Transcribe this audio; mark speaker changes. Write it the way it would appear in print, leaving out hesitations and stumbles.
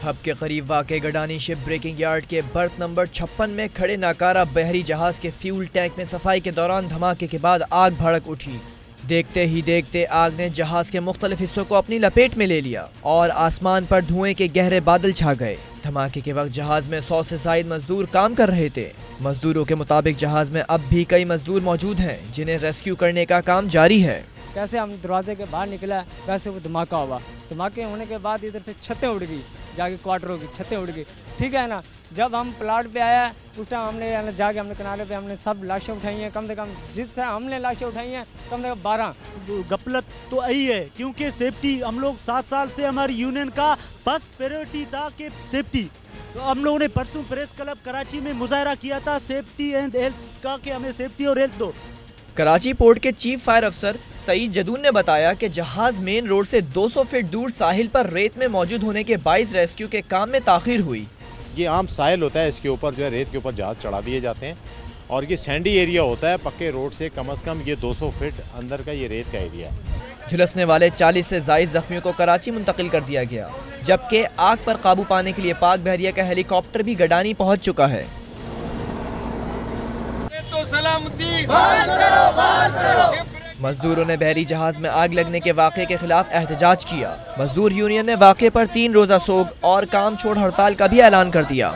Speaker 1: Hub के करीब वाक़ गडानी शिप ब्रेकिंग यार्ड के बर्थ नंबर 56 में खड़े नाकारा बहरी जहाज के फ्यूल टैंक में सफाई के दौरान धमाके के बाद आग भड़क उठी। देखते ही देखते आग ने जहाज के मुख्तलिफ हिस्सों को अपनी लपेट में ले लिया और आसमान पर धुएं के गहरे बादल छा गए। धमाके के वक्त जहाज में 100 से ज़ायद मजदूर काम कर रहे थे। मजदूरों के मुताबिक जहाज में अब भी कई मजदूर मौजूद हैं जिन्हें रेस्क्यू करने का काम जारी है।
Speaker 2: कैसे हम दरवाजे के बाहर निकला, वैसे वो धमाका हुआ। धमाके होने के बाद इधर से छतें उड़ गई, जाके क्वार्टरों की छतें उड़ गई, ठीक है ना। जब हम प्लाट पे आया उस टाइम हमने जाके हमने किनारे पे हमने सब लाशें उठाई हैं। कम से कम जिससे हमने लाशें उठाई हैं कम से कम 12।
Speaker 3: गफलत तो यही है क्योंकि सेफ्टी हम लोग 7 साल से हमारी यूनियन का फर्स्ट प्रायोरिटी था कि सेफ्टी। तो हम लोगों ने परसों प्रेस क्लब कराची में मुजाहरा किया था सेफ्टी एंड हेल्थ का कि हमें सेफ्टी और हेल्थ दो।
Speaker 1: कराची पोर्ट के चीफ फायर अफसर सईद जदून ने बताया कि जहाज मेन रोड से 200 फीट दूर साहिल पर रेत में मौजूद होने के बाइस रेस्क्यू के काम में ताखीर हुई।
Speaker 4: ये आम साहिल होता है, इसके ऊपर जो है रेत के ऊपर जहाज चढ़ा दिए जाते हैं और ये सैंडी एरिया होता है। पक्के रोड से कम ये 200 फीट अंदर का ये रेत का एरिया है।
Speaker 1: झुलसने वाले 40 से ज़ायद जख्मियों को कराची मुंतकिल कर दिया गया, जबकि आग पर काबू पाने के लिए पाक बहरिया का हेलीकॉप्टर भी गडानी पहुंच चुका है। मजदूरों ने बहरी जहाज में आग लगने के वाक़े के खिलाफ एहतजाज किया। मजदूर यूनियन ने वाक़े पर 3 रोज़ा सोग और काम छोड़ हड़ताल का भी ऐलान कर दिया।